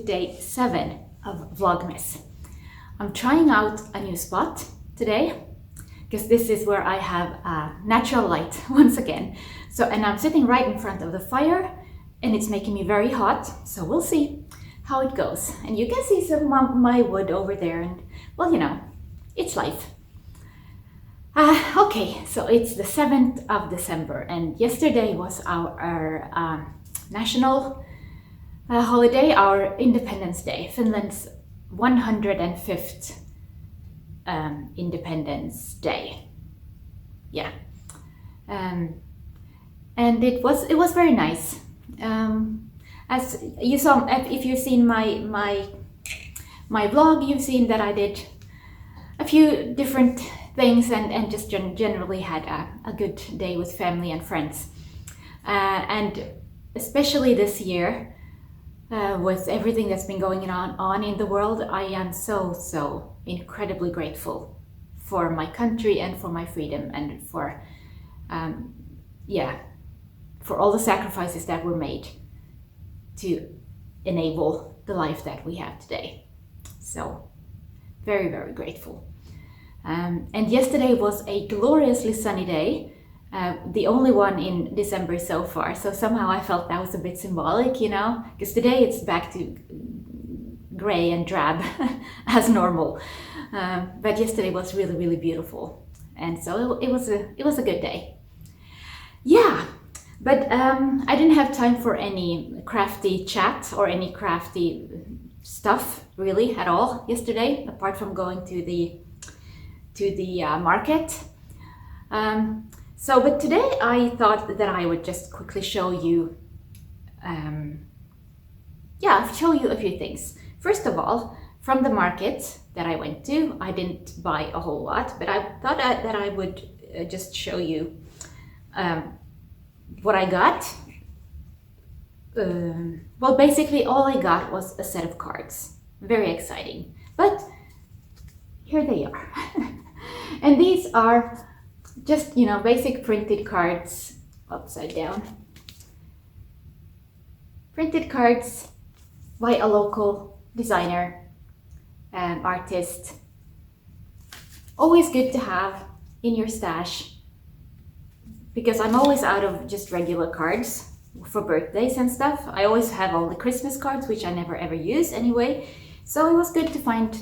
day 7 of Vlogmas. I'm trying out a new spot today because this is where I have natural light once again. And I'm sitting right in front of the fire and it's making me very hot, so we'll see how it goes. And you can see some of my wood over there, and well, you know, it's life. Okay, so it's the 7th of December and yesterday was our national holiday, our Independence Day, Finland's 105th Independence Day. Yeah, and it was very nice. As you saw, if you've seen my vlog, you've seen that I did a few different things and just generally had a good day with family and friends. And especially this year, with everything that's been going on in the world, I am so incredibly grateful for my country and for my freedom and for for all the sacrifices that were made to enable the life that we have today. So very grateful. And yesterday was a gloriously sunny day, the only one in December so far. So somehow I felt that was a bit symbolic, you know, because today it's back to gray and drab as normal. But yesterday was really beautiful, and so it was a good day. Yeah, but I didn't have time for any crafty chat or any crafty stuff really at all yesterday, apart from going to the market. But today I thought that I would just quickly show you a few things. First of all, from the market that I went to, I didn't buy a whole lot, but I thought that I would just show you what I got. Well, basically all I got was a set of cards. Very exciting, but here they are. And these are just, you know, basic printed cards, upside down. Printed cards by a local designer, artist. Always good to have in your stash, because I'm always out of just regular cards for birthdays and stuff. I always have all the Christmas cards, which I never ever use anyway. So it was good to find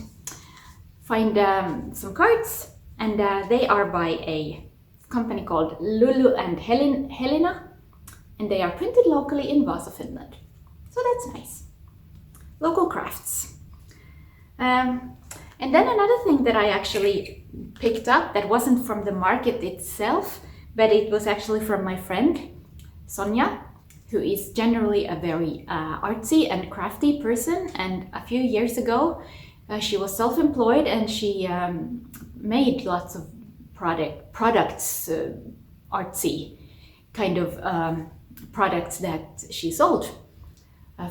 some cards. And they are by a company called Lulu and Helena, and they are printed locally in Vasa, Finland. So that's nice. Local crafts. And then another thing that I actually picked up that wasn't from the market itself, but it was actually from my friend Sonja, who is generally a very artsy and crafty person. And a few years ago, she was self-employed and she made lots of products, artsy kind of products that she sold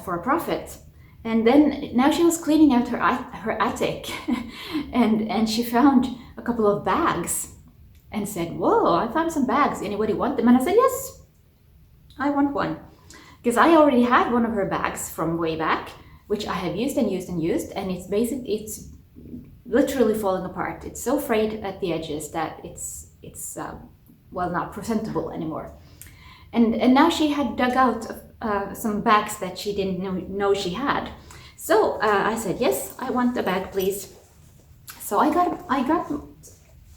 for a profit. And then now she was cleaning out her attic and she found a couple of bags and said, "Whoa, I found some bags. Anybody want them?" And I said, "Yes, I want one." Because I already had one of her bags from way back, which I have used and used, and it's literally falling apart. It's so frayed at the edges that it's not presentable anymore. And now she had dug out some bags that she didn't know she had. So I said, "Yes, I want a bag, please." So I got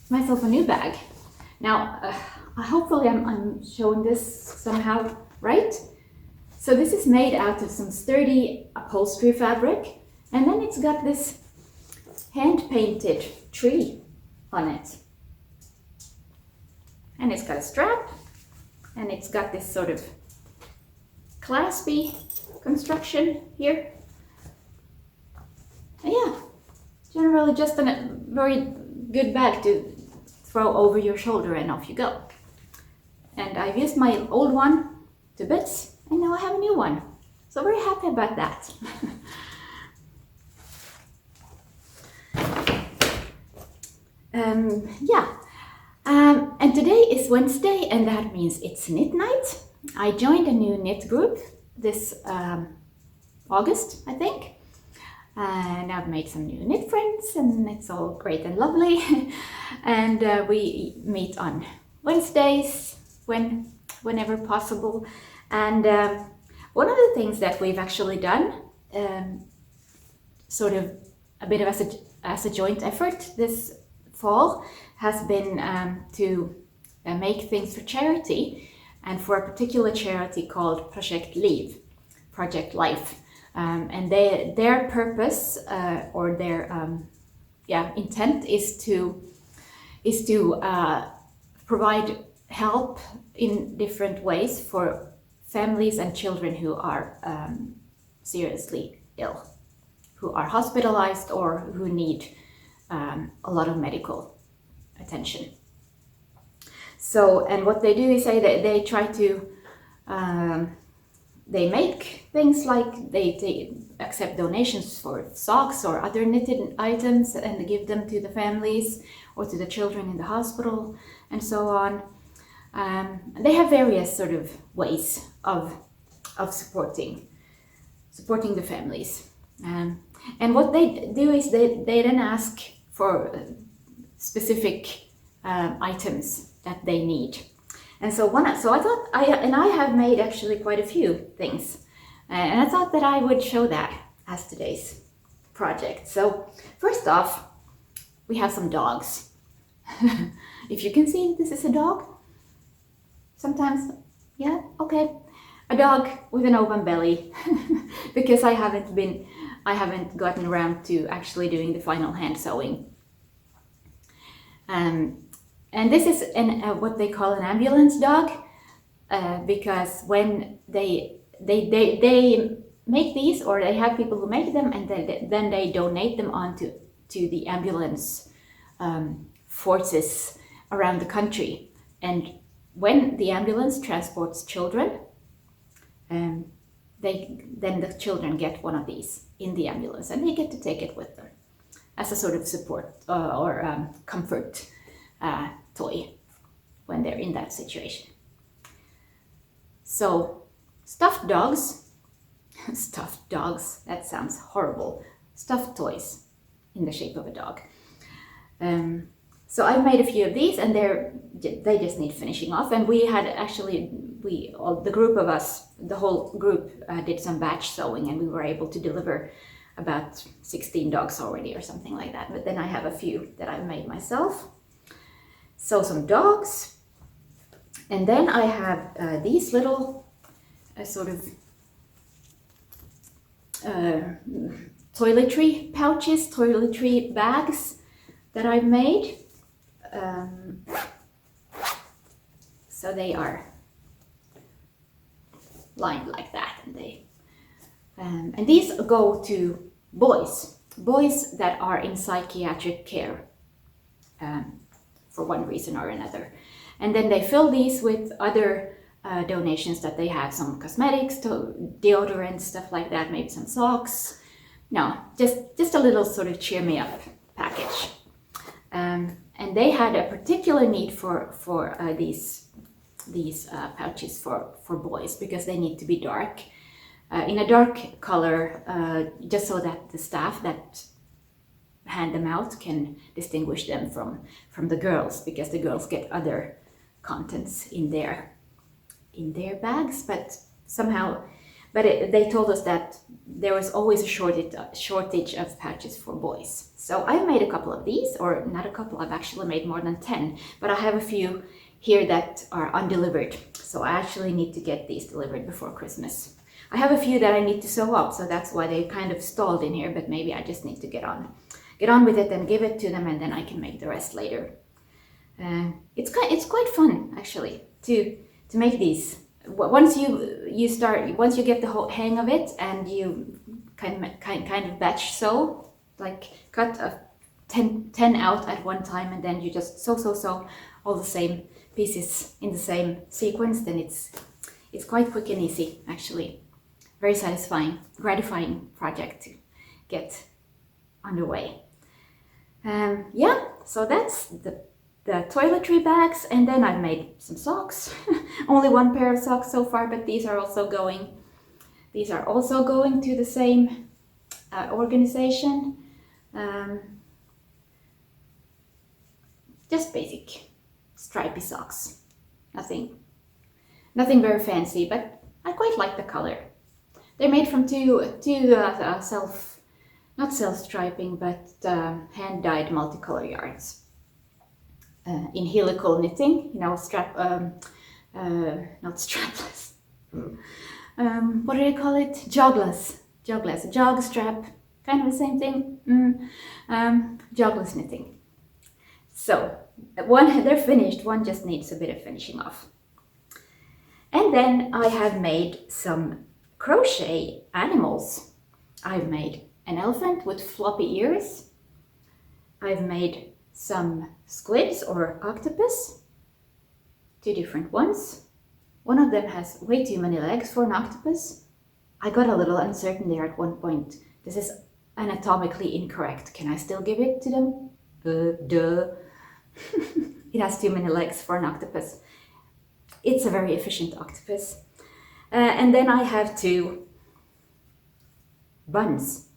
myself a new bag. Now, hopefully I'm showing this somehow right. So this is made out of some sturdy upholstery fabric, and then it's got this hand-painted tree on it. And it's got a strap, and it's got this sort of claspy construction here. And yeah, generally just a very good bag to throw over your shoulder and off you go. And I've used my old one to bits, and now I have a new one. So very happy about that. And today is Wednesday, and that means it's knit night. I joined a new knit group this August, I think. and I've made some new knit friends, and it's all great and lovely. And we meet on Wednesdays whenever possible. And one of the things that we've actually done, sort of a bit of as a joint effort this fall, has been to make things for charity, and for a particular charity called Project Life. And their purpose or their intent is to provide help in different ways for families and children who are seriously ill, who are hospitalized or who need a lot of medical attention. So, and what they do is they try to they make things like they accept donations for socks or other knitted items and give them to the families or to the children in the hospital and so on. They have various sort of ways of supporting the families. And what they do is they then ask for specific items that they need. And so I thought I have made actually quite a few things, and I thought that I would show that as today's project. So first off, we have some dogs. If you can see, this is a dog. Sometimes, yeah, okay, a dog with an open belly, because I haven't gotten around to actually doing the final hand sewing. And this is what they call an ambulance dog, because when they make these, or they have people who make them, and then they donate them on to the ambulance forces around the country. And when the ambulance transports children, then the children get one of these in the ambulance, and they get to take it with them as a sort of support or comfort toy when they're in that situation. So stuffed dogs, that sounds horrible. Stuffed toys in the shape of a dog. So I've made a few of these, and they just need finishing off. And we had actually, the group of us, the whole group did some batch sewing, and we were able to deliver about 16 dogs already or something like that. But then I have a few that I've made myself. So some dogs, and then I have these little sort of toiletry pouches, toiletry bags that I've made. So they are lined like that, and these go to boys that are in psychiatric care for one reason or another. And then they fill these with other donations that they have, some cosmetics, deodorant, stuff like that, maybe some socks. No, just a little sort of cheer me up package. And they had a particular need for these pouches for boys, because they need to be dark, in a dark color, just so that the staff that hand them out can distinguish them from the girls, because the girls get other contents in their bags, but somehow, they told us that there was always a shortage of pouches for boys. So I made a couple of these, or not a couple, I've actually made more than 10, but I have a few here that are undelivered, so I actually need to get these delivered before Christmas. I have a few that I need to sew up, so that's why they kind of stalled in here, but maybe I just need to get on with it and give it to them, and then I can make the rest later. It's quite fun actually to make these. Once you get the whole hang of it, and you kind of batch sew, like cut 10 out at one time, and then you just sew all the same pieces in the same sequence, then it's quite quick and easy actually. Very satisfying, gratifying project to get underway. So that's the toiletry bags, and then I've made some socks. Only one pair of socks so far, but these are also going to the same organization. Just basic stripy socks. Nothing very fancy, but I quite like the color. They're made from two not self-striping, but hand-dyed multicolor yarns. In helical knitting, you know, not strapless. What do they call it? Jogless, a jog strap, kind of the same thing. Jogless knitting. So they're finished. One just needs a bit of finishing off. And then I have made some crochet animals. I've made an elephant with floppy ears. I've made some squids or octopus, 2 different ones. One of them has way too many legs for an octopus. I got a little uncertain there at one point. This is anatomically incorrect. Can I still give it to them? Duh. It has too many legs for an octopus. It's a very efficient octopus. And then I have 2 buns.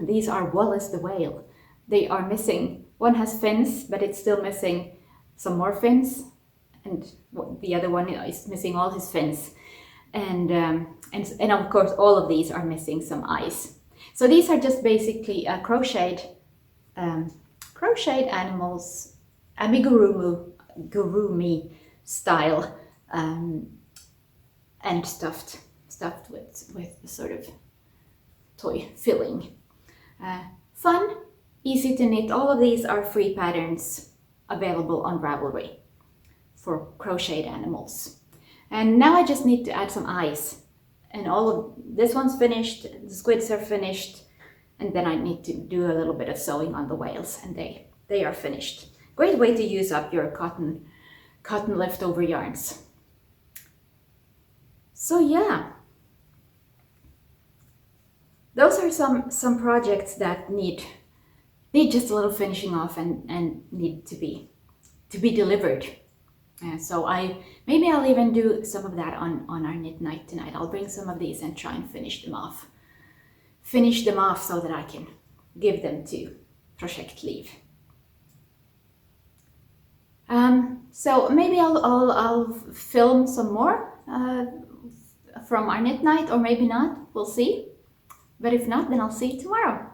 These are Wallace the whale. They are missing. One has fins, but it's still missing some more fins. And the other one is missing all his fins. And of course, all of these are missing some eyes. So these are just basically crocheted animals, amigurumi style, and stuffed with sort of toy filling. Fun, easy to knit. All of these are free patterns available on Ravelry for crocheted animals. And now I just need to add some eyes. And all of this one's finished, the squids are finished, and then I need to do a little bit of sewing on the whales, and they are finished. Great way to use up your cotton leftover yarns. So yeah, those are some projects that need just a little finishing off and need to be delivered. So maybe I'll even do some of that on our knit night tonight. I'll bring some of these and try and finish them off so that I can give them to Project Leave. So maybe I'll film some more from our knit night, or maybe not. We'll see. But if not, then I'll see you tomorrow.